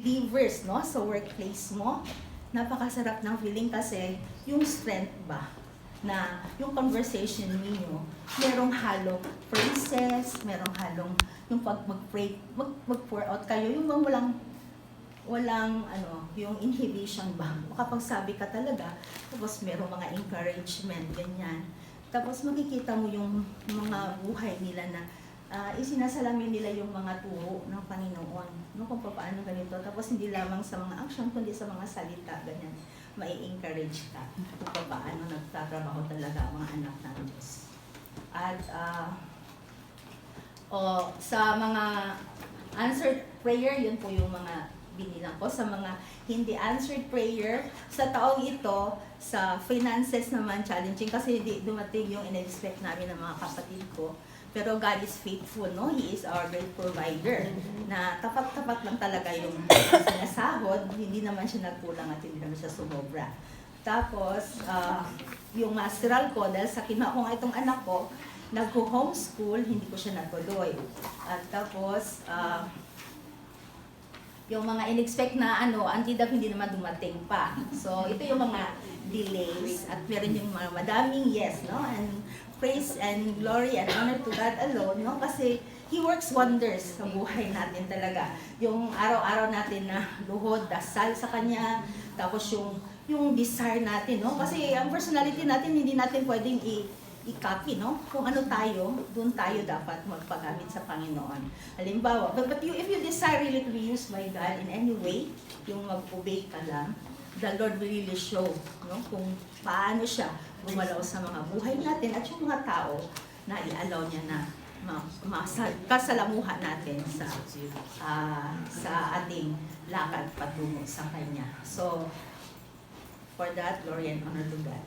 leavers, no, sa workplace mo. Napakasarap ng feeling kasi yung strength ba na yung conversation ninyo, merong halong phrases, merong halong yung pag mag-pray, mag-pour out kayo, yung walang yung inhibition ba? Makapagsabi ka talaga, tapos merong mga encouragement, ganyan. Tapos makikita mo yung mga buhay nila na isinasalamin nila yung mga turo ng Panginoon, no, kung paano ganito. Tapos hindi lamang sa mga action, kundi sa mga salita, ganyan. Mai-encourage ka kung paano nagtatrabaho talaga ang mga anak ng Diyos. At sa mga answered prayer, yun po yung mga binilang ko. Sa mga hindi answered prayer, sa taong ito, sa finances naman challenging kasi hindi dumating yung in-expect namin ng mga kapatid ko. Pero God is faithful, no? He is our great provider. Na tapat-tapat lang talaga yung sinasahod, hindi naman siya nagkulang at hindi naman siya sumobra. Tapos, yung masteral ko, dahil sa kinuha ko nga itong anak ko, nag-homeschool, hindi ko siya natuloy. At tapos, yung mga in-expect na antidap hindi naman dumating pa. So, ito yung mga delays at meron yung mga madaming yes, no? And praise and glory and honor to God alone, no? Kasi He works wonders sa buhay natin talaga. Yung araw-araw natin na luhod, dasal sa Kanya, tapos yung desire natin, no? Kasi ang personality natin, hindi natin pwedeng i-copy, no? Kung ano tayo, doon tayo dapat magpagamit sa Panginoon. Halimbawa, but if you desire really to be used by God in any way, yung mag-obey ka lang, the Lord will really show, no? Kung paano siya gumalaw sa mga buhay natin at yung mga tao na i-allow niya na kasalamuhan natin sa ating lakad patungo sa Kanya. So, for that, glory and honor to God.